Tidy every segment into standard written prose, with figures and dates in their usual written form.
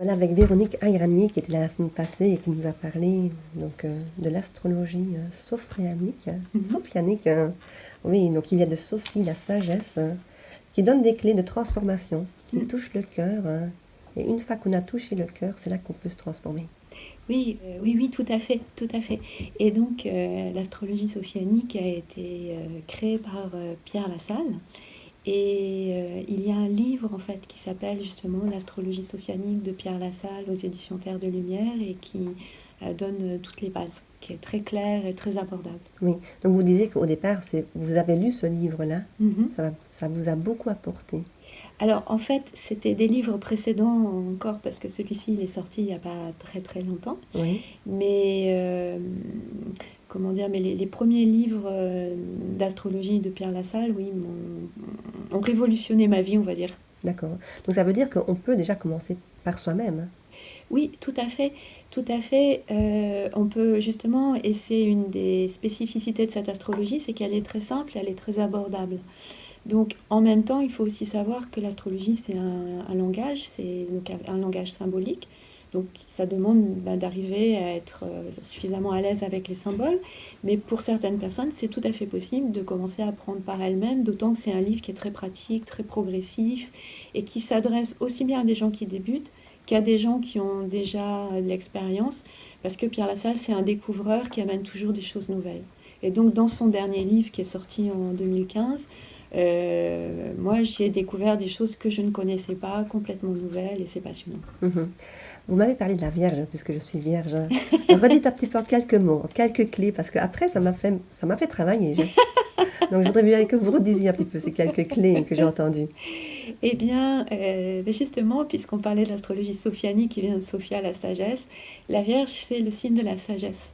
Voilà, avec Véronique Agranier qui était là la semaine passée et qui nous a parlé donc, de l'astrologie sophronique. Sophianique, oui, donc il vient de Sophie, la sagesse, qui donne des clés de transformation, qui touche le cœur. Et une fois qu'on a touché le cœur, c'est là qu'on peut se transformer. Oui, oui, oui, tout à fait, tout à fait. Et donc, l'astrologie sophianique a été créée par Pierre Lassalle. Et il y a un livre, en fait, qui s'appelle justement L'astrologie sophianique de Pierre Lassalle aux éditions Terre de Lumière et qui donne toutes les bases, qui est très clair et très abordable. Oui, donc vous disiez qu'au départ, vous avez lu ce livre-là, Mhm. ça vous a beaucoup apporté. Alors, en fait, c'était des livres précédents encore, parce que celui-ci, il est sorti il n'y a pas très très longtemps. Oui, Mais comment dire, mais les premiers livres d'astrologie de Pierre Lassalle, oui, ont révolutionné ma vie, on va dire. d'accord. Donc ça veut dire qu'on peut déjà commencer par soi-même. Oui, tout à fait, tout à fait. On peut justement, et c'est une des spécificités de cette astrologie, c'est qu'elle est très simple, elle est très abordable. Donc, en même temps, il faut aussi savoir que l'astrologie, c'est un langage, c'est donc un langage symbolique. Donc, ça demande d'arriver à être suffisamment à l'aise avec les symboles. Mais pour certaines personnes, c'est tout à fait possible de commencer à apprendre par elles-mêmes, d'autant que c'est un livre qui est très pratique, très progressif, et qui s'adresse aussi bien à des gens qui débutent qu'à des gens qui ont déjà de l'expérience. Parce que Pierre Lassalle, c'est un découvreur qui amène toujours des choses nouvelles. Et donc, dans son dernier livre qui est sorti en 2015, moi, j'ai découvert des choses que je ne connaissais pas, complètement nouvelles, et c'est passionnant. Mhm. Vous m'avez parlé de la Vierge, puisque je suis Vierge. Redites un petit peu en quelques mots, en quelques clés, parce qu'après, ça m'a fait travailler. Donc, je voudrais bien que vous redisiez un petit peu ces quelques clés que j'ai entendues. Eh bien, justement, puisqu'on parlait de l'astrologie sophianique qui vient de Sophia, la sagesse, la Vierge, c'est le signe de la sagesse.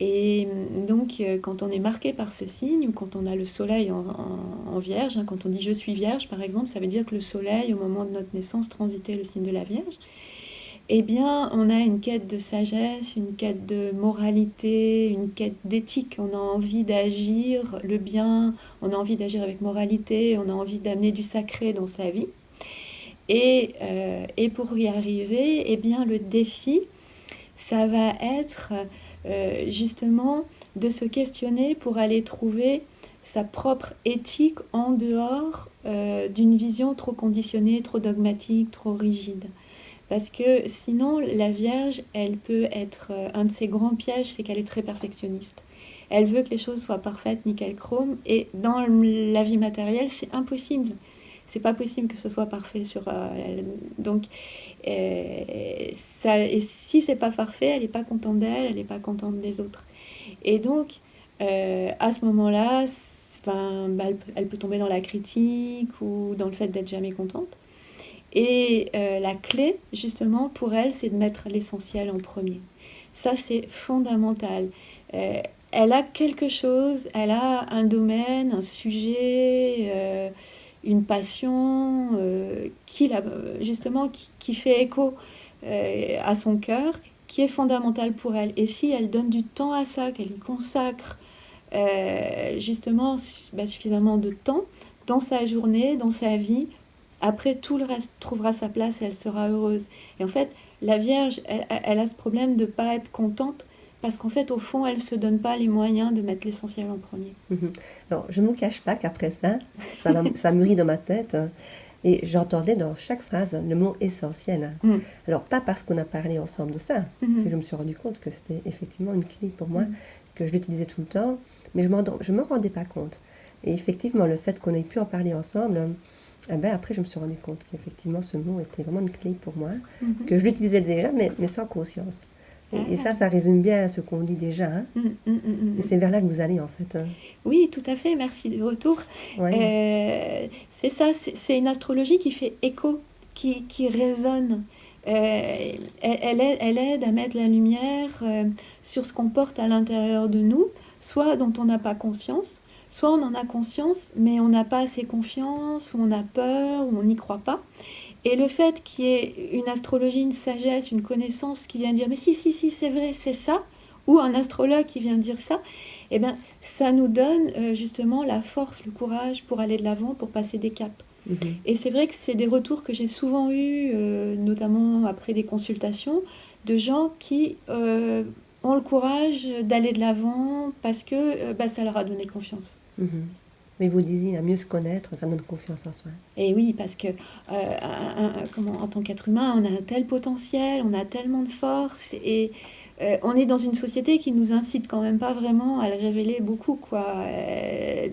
Et donc, quand on est marqué par ce signe, ou quand on a le soleil en Vierge, hein, quand on dit je suis Vierge, par exemple, ça veut dire que le soleil, au moment de notre naissance, transitait le signe de la Vierge. Eh bien, on a une quête de sagesse, une quête de moralité, une quête d'éthique. On a envie d'agir le bien, on a envie d'agir avec moralité, on a envie d'amener du sacré dans sa vie. Et pour y arriver, eh bien, le défi, ça va être justement de se questionner pour aller trouver sa propre éthique en dehors d'une vision trop conditionnée, trop dogmatique, trop rigide. Parce que sinon, la Vierge, elle peut être un de ses grands pièges, c'est qu'elle est très perfectionniste. Elle veut que les choses soient parfaites, nickel chrome, et dans la vie matérielle, c'est impossible. C'est pas possible que ce soit parfait sur. Donc, et si c'est pas parfait, elle n'est pas contente d'elle, elle n'est pas contente des autres. Et donc, à ce moment-là, enfin, elle peut tomber dans la critique ou dans le fait d'être jamais contente. Et la clé, justement, pour elle, c'est de mettre l'essentiel en premier. Ça, c'est fondamental. Euh, Elle a quelque chose, elle a un domaine, un sujet, une passion justement, qui fait écho à son cœur, qui est fondamental pour elle. Et si elle donne du temps à ça, qu'elle y consacre justement suffisamment de temps dans sa journée, dans sa vie, après, tout le reste trouvera sa place et elle sera heureuse. Et en fait, la Vierge, elle a ce problème de ne pas être contente parce qu'en fait, au fond, elle ne se donne pas les moyens de mettre l'essentiel en premier. Mhm. Alors, je ne vous cache pas qu'après ça, ça mûrit dans ma tête. Et j'entendais dans chaque phrase le mot essentiel. Mm. Alors, pas parce qu'on a parlé ensemble de ça, c'est que je me suis rendu compte que c'était effectivement une clé pour moi, que je l'utilisais tout le temps, mais je ne me rendais pas compte. Et effectivement, le fait qu'on ait pu en parler ensemble, eh ben, après, je me suis rendu compte qu'effectivement, ce mot était vraiment une clé pour moi, que je l'utilisais déjà, mais sans conscience. Et ça résume bien ce qu'on dit déjà. Hein. Et c'est vers là que vous allez, en fait. Hein. Oui, tout à fait, merci du retour. Ouais. C'est ça, c'est une astrologie qui fait écho, qui résonne. Elle aide à mettre la lumière sur ce qu'on porte à l'intérieur de nous, soit dont on n'a pas conscience, soit on en a conscience, mais on n'a pas assez confiance, ou on a peur, ou on n'y croit pas. Et le fait qu'il y ait une astrologie, une sagesse, une connaissance qui vient dire mais si, si, si, c'est vrai, c'est ça, ou un astrologue qui vient dire ça, eh bien, ça nous donne justement la force, le courage pour aller de l'avant, pour passer des caps. Mhm. Et c'est vrai que c'est des retours que j'ai souvent eus, notamment après des consultations, de gens qui ont le courage d'aller de l'avant parce que ça leur a donné confiance. Mhm. Mais vous disiez, à mieux se connaître, ça donne confiance en soi. Et oui, parce que en tant qu'être humain, on a un tel potentiel, on a tellement de force, et on est dans une société qui nous incite quand même pas vraiment à le révéler beaucoup, quoi.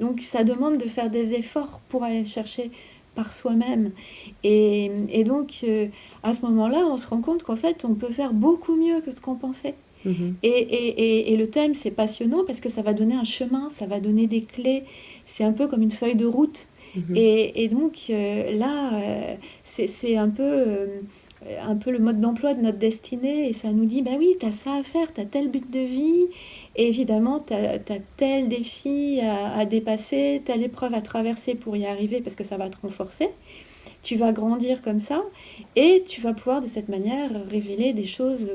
Donc ça demande de faire des efforts pour aller le chercher par soi-même. Et donc à ce moment-là, on se rend compte qu'en fait, on peut faire beaucoup mieux que ce qu'on pensait. Mhm. Et le thème, c'est passionnant parce que ça va donner un chemin, ça va donner des clés. C'est un peu comme une feuille de route. Mhm. Et donc là, c'est un peu le mode d'emploi de notre destinée. Et ça nous dit, bah oui, tu as ça à faire, tu as tel but de vie. Et évidemment, tu as tel défi à dépasser, telle épreuve à traverser pour y arriver parce que ça va te renforcer. Tu vas grandir comme ça et tu vas pouvoir de cette manière révéler des choses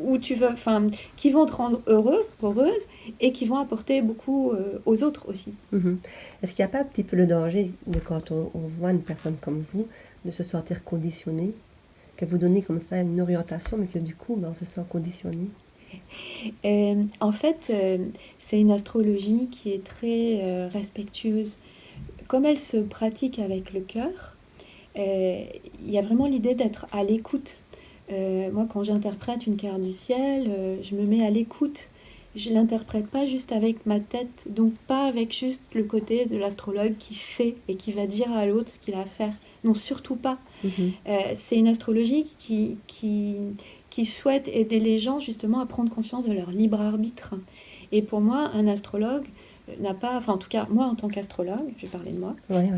où tu veux, enfin, qui vont te rendre heureux, heureuse et qui vont apporter beaucoup aux autres aussi. Mhm. Est-ce qu'il n'y a pas un petit peu le danger de quand on voit une personne comme vous, de se sentir conditionné, que vous donnez comme ça une orientation, mais que du coup, ben, on se sent conditionné? En fait, c'est une astrologie qui est très respectueuse. Comme elle se pratique avec le cœur, il y a vraiment l'idée d'être à l'écoute. Moi, quand j'interprète une carte du ciel, je me mets à l'écoute. Je l'interprète pas juste avec ma tête, donc pas avec juste le côté de l'astrologue qui sait et qui va dire à l'autre ce qu'il a à faire. Non, surtout pas. Mhm. C'est une astrologie qui souhaite aider les gens justement à prendre conscience de leur libre arbitre. Et pour moi, un astrologue n'a pas, enfin en tout cas moi en tant qu'astrologue, je vais parler de moi, Ouais,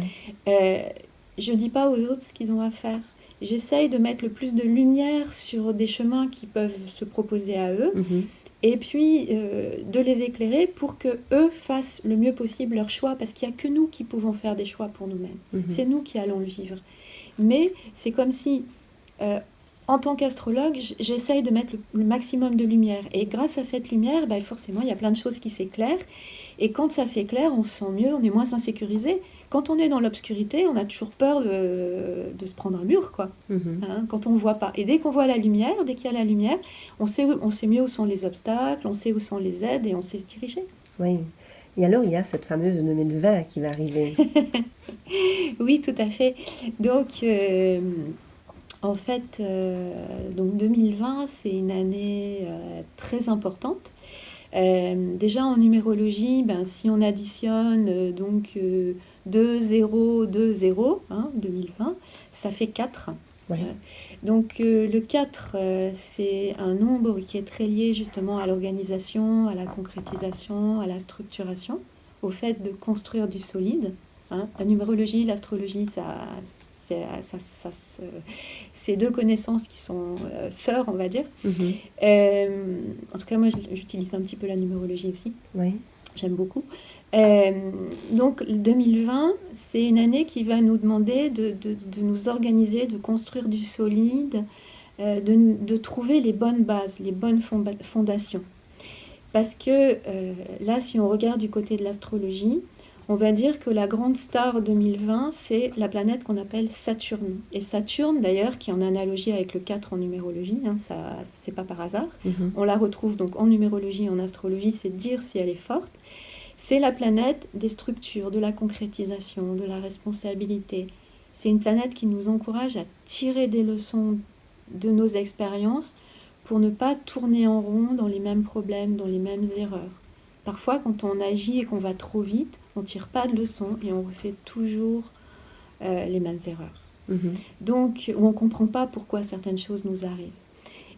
ouais. je dis pas aux autres ce qu'ils ont à faire. J'essaye de mettre le plus de lumière sur des chemins qui peuvent se proposer à eux, Mhm. et puis de les éclairer pour que eux fassent le mieux possible leur choix, parce qu'il n'y a que nous qui pouvons faire des choix pour nous-mêmes. Mhm. C'est nous qui allons le vivre. Mais c'est comme si, en tant qu'astrologue, j'essaye de mettre le maximum de lumière. Et grâce à cette lumière, bah, forcément, il y a plein de choses qui s'éclairent. Et quand ça s'éclaire, on se sent mieux, on est moins insécurisé. Quand on est dans l'obscurité, on a toujours peur de se prendre un mur, quoi. Mhm. Hein, quand on ne voit pas. Et dès qu'on voit la lumière, dès qu'il y a la lumière, on sait mieux où sont les obstacles, on sait où sont les aides et on sait se diriger. Oui. Et alors, il y a cette fameuse 2020 qui va arriver. Oui, tout à fait. Donc, en fait, donc 2020, c'est une année très importante. Déjà en numérologie, ben, si on additionne 2, 0, 2, 0, hein, 2020, ça fait 4. Ouais. Donc le 4, c'est un nombre qui est très lié justement à l'organisation, à la concrétisation, à la structuration, au fait de construire du solide. Hein. La numérologie, l'astrologie, c'est deux connaissances qui sont sœurs, on va dire. Mhm. En tout cas, moi, j'utilise un petit peu la numérologie aussi. Oui. J'aime beaucoup. Donc 2020, c'est une année qui va nous demander de nous organiser, de construire du solide, de trouver les bonnes bases, les bonnes fondations. Parce que là, si on regarde du côté de l'astrologie, on va dire que la grande star 2020, c'est la planète qu'on appelle Saturne. Et Saturne, d'ailleurs, qui est en analogie avec le 4 en numérologie, hein, ça, c'est pas par hasard. Mhm. On la retrouve donc en numérologie et en astrologie, c'est dire si elle est forte. C'est la planète des structures, de la concrétisation, de la responsabilité. C'est une planète qui nous encourage à tirer des leçons de nos expériences pour ne pas tourner en rond dans les mêmes problèmes, dans les mêmes erreurs. Parfois, quand on agit et qu'on va trop vite, on ne tire pas de leçons et on refait toujours les mêmes erreurs. Mhm. Donc, on ne comprend pas pourquoi certaines choses nous arrivent.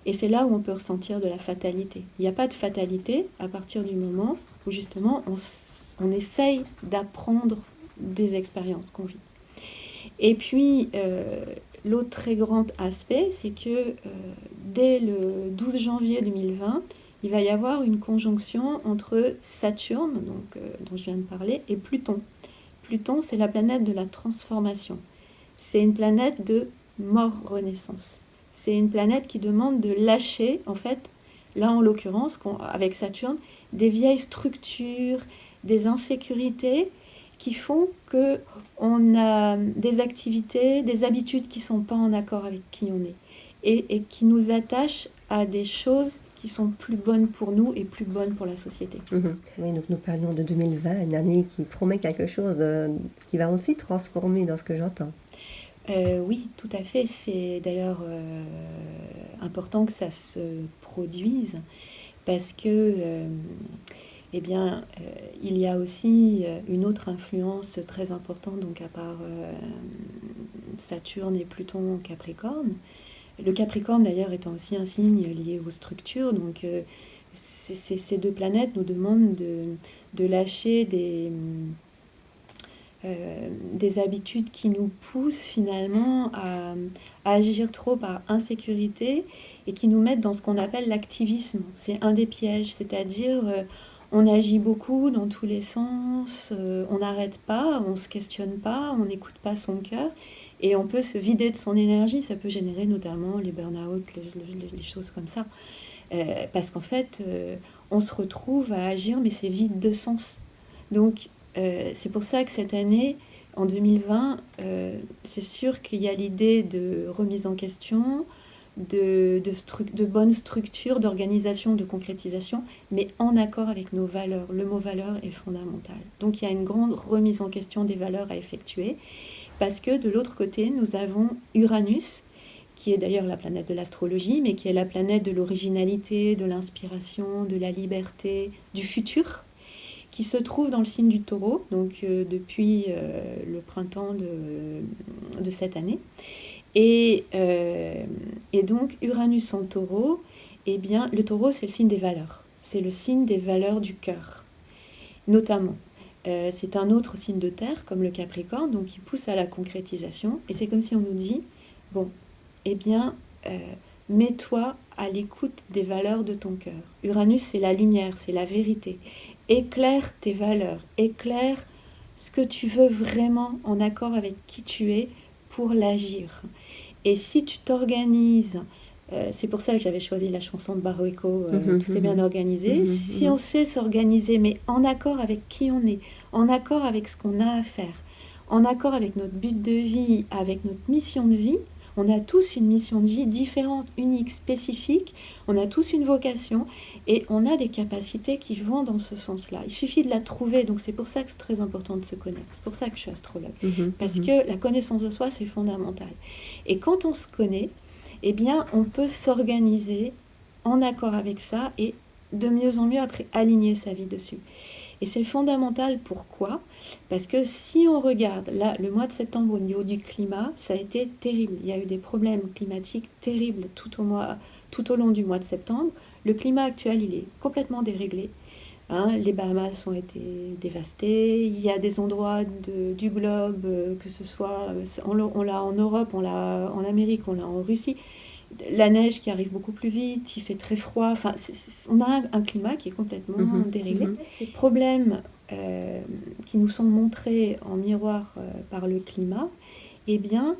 Et c'est là où on peut ressentir de la fatalité. Il n'y a pas de fatalité à partir du moment où justement on essaye d'apprendre des expériences qu'on vit. Et puis, l'autre très grand aspect, c'est que dès le 12 janvier 2020, il va y avoir une conjonction entre Saturne, donc, dont je viens de parler, et Pluton. Pluton, c'est la planète de la transformation. C'est une planète de mort-renaissance. C'est une planète qui demande de lâcher, en fait, là en l'occurrence, avec Saturne, des vieilles structures, des insécurités, qui font que on a des activités, des habitudes qui ne sont pas en accord avec qui on est et qui nous attachent à des choses qui sont plus bonnes pour nous et plus bonnes pour la société. Oui, donc nous parlions de 2020, une année qui promet quelque chose qui va aussi transformer dans ce que j'entends. Oui, tout à fait. C'est d'ailleurs important que ça se produise parce que il y a aussi une autre influence très importante, donc à part Saturne et Pluton en Capricorne. Le Capricorne d'ailleurs étant aussi un signe lié aux structures, donc ces deux planètes nous demandent de lâcher des habitudes qui nous poussent finalement à agir trop par insécurité et qui nous mettent dans ce qu'on appelle l'activisme. C'est un des pièges, c'est-à-dire on agit beaucoup dans tous les sens, on n'arrête pas, on ne se questionne pas, on n'écoute pas son cœur et on peut se vider de son énergie. Ça peut générer notamment les burn-out, les choses comme ça. Parce qu'en fait, on se retrouve à agir, mais c'est vide de sens. Donc, c'est pour ça que cette année, en 2020, c'est sûr qu'il y a l'idée de remise en question, de bonne structure, d'organisation, de concrétisation, mais en accord avec nos valeurs. Le mot valeur est fondamental. Donc il y a une grande remise en question des valeurs à effectuer, parce que de l'autre côté, nous avons Uranus, qui est d'ailleurs la planète de l'astrologie, mais qui est la planète de l'originalité, de l'inspiration, de la liberté, du futur, qui se trouve dans le signe du Taureau, donc depuis le printemps de cette année. Et donc Uranus en Taureau, eh bien le Taureau c'est le signe des valeurs, c'est le signe des valeurs du cœur, notamment. C'est un autre signe de terre comme le Capricorne, donc qui pousse à la concrétisation. Et c'est comme si on nous dit, bon, eh bien, mets-toi à l'écoute des valeurs de ton cœur. Uranus c'est la lumière, c'est la vérité. Éclaire tes valeurs, éclaire ce que tu veux vraiment en accord avec qui tu es pour l'agir. Et si tu t'organises, c'est pour ça que j'avais choisi la chanson de Baroeco, Tout est bien organisé. Si on sait s'organiser, mais en accord avec qui on est, en accord avec ce qu'on a à faire, en accord avec notre but de vie, avec notre mission de vie, on a tous une mission de vie différente, unique, spécifique, on a tous une vocation et on a des capacités qui vont dans ce sens-là. Il suffit de la trouver, donc c'est pour ça que c'est très important de se connaître. C'est pour ça que je suis astrologue, parce que la connaissance de soi, c'est fondamental. Et quand on se connaît, eh bien, on peut s'organiser en accord avec ça et de mieux en mieux après aligner sa vie dessus. Et c'est fondamental, pourquoi ? Parce que si on regarde, là, le mois de septembre au niveau du climat, ça a été terrible. Il y a eu des problèmes climatiques terribles tout au long du mois de septembre. Le climat actuel, il est complètement déréglé. Les Bahamas ont été dévastés. Il y a des endroits du globe, que ce soit, on l'a en Europe, on l'a en Amérique, on l'a en Russie. La neige qui arrive beaucoup plus vite, il fait très froid. Enfin, on a un climat qui est complètement déréglé. Ces problèmes qui nous sont montrés en miroir par le climat, eh bien,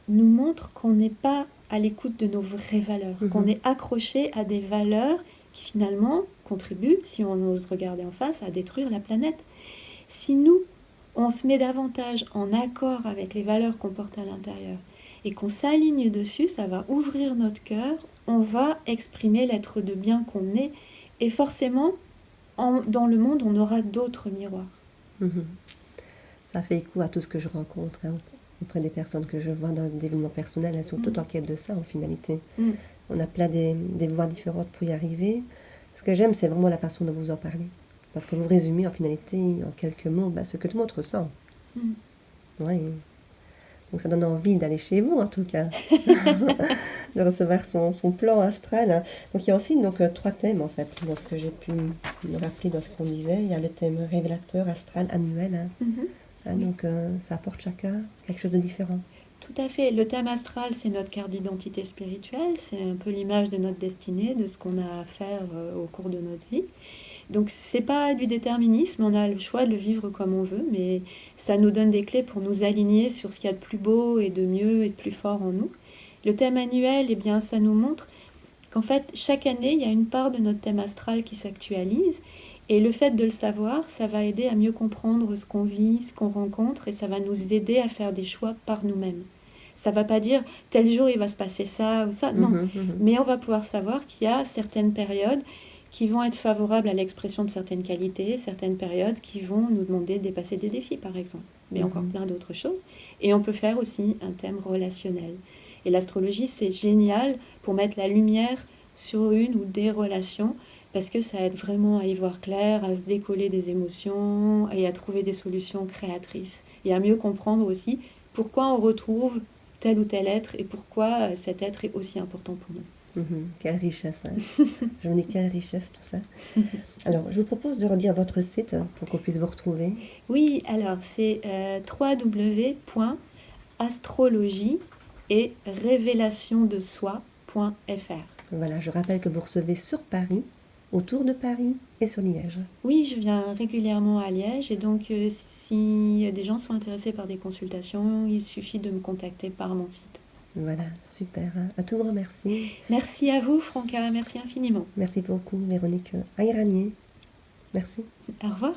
nous montrent qu'on n'est pas à l'écoute de nos vraies valeurs, qu'on est accroché à des valeurs qui finalement contribuent, si on ose regarder en face, à détruire la planète. Si nous, on se met davantage en accord avec les valeurs qu'on porte à l'intérieur, et qu'on s'aligne dessus, ça va ouvrir notre cœur, on va exprimer l'être de bien qu'on est, et forcément, dans le monde, on aura d'autres miroirs. Ça fait écho à tout ce que je rencontre auprès des personnes que je vois dans des événements personnels, elles sont toutes en quête de ça en finalité. On a plein des voies différentes pour y arriver. Ce que j'aime, c'est vraiment la façon dont vous en parlez. Parce que vous résumez en finalité, en quelques mots, ce que tout le monde ressent. Ouais. Donc ça donne envie d'aller chez vous, en tout cas, de recevoir son plan astral. Donc il y a aussi 3 thèmes, en fait, dans ce que j'ai pu me rappeler dans ce qu'on disait. Il y a le thème révélateur, astral, annuel. Donc ça apporte chacun quelque chose de différent. Tout à fait. Le thème astral, c'est notre carte d'identité spirituelle. C'est un peu l'image de notre destinée, de ce qu'on a à faire au cours de notre vie. Donc c'est pas du déterminisme, on a le choix de le vivre comme on veut, mais ça nous donne des clés pour nous aligner sur ce qu'il y a de plus beau et de mieux et de plus fort en nous. Le thème annuel, eh bien, ça nous montre qu'en fait, chaque année, il y a une part de notre thème astral qui s'actualise Et le fait de le savoir, ça va aider à mieux comprendre ce qu'on vit, ce qu'on rencontre, et ça va nous aider à faire des choix par nous-mêmes. Ça ne va pas dire tel jour il va se passer ça ou ça, non. Mais on va pouvoir savoir qu'il y a certaines périodes qui vont être favorables à l'expression de certaines qualités, certaines périodes qui vont nous demander de dépasser des défis, par exemple, mais encore plein d'autres choses. Et on peut faire aussi un thème relationnel. Et l'astrologie, c'est génial pour mettre la lumière sur une ou des relations, parce que ça aide vraiment à y voir clair, à se décoller des émotions et à trouver des solutions créatrices. Et à mieux comprendre aussi pourquoi on retrouve tel ou tel être et pourquoi cet être est aussi important pour nous. Quelle richesse, hein. Je me dis quelle richesse tout ça. Alors, je vous propose de redire votre site pour qu'on puisse vous retrouver. Oui, alors c'est www.astrologie et révélationdesoi.fr. Voilà, je rappelle que vous recevez sur Paris, autour de Paris et sur Liège. Oui, je viens régulièrement à Liège et donc si des gens sont intéressés par des consultations, il suffit de me contacter par mon site. Voilà, super. À tout grand merci. Merci à vous, Franca, merci infiniment. Merci beaucoup, Véronique Ayranier. Merci. Au revoir.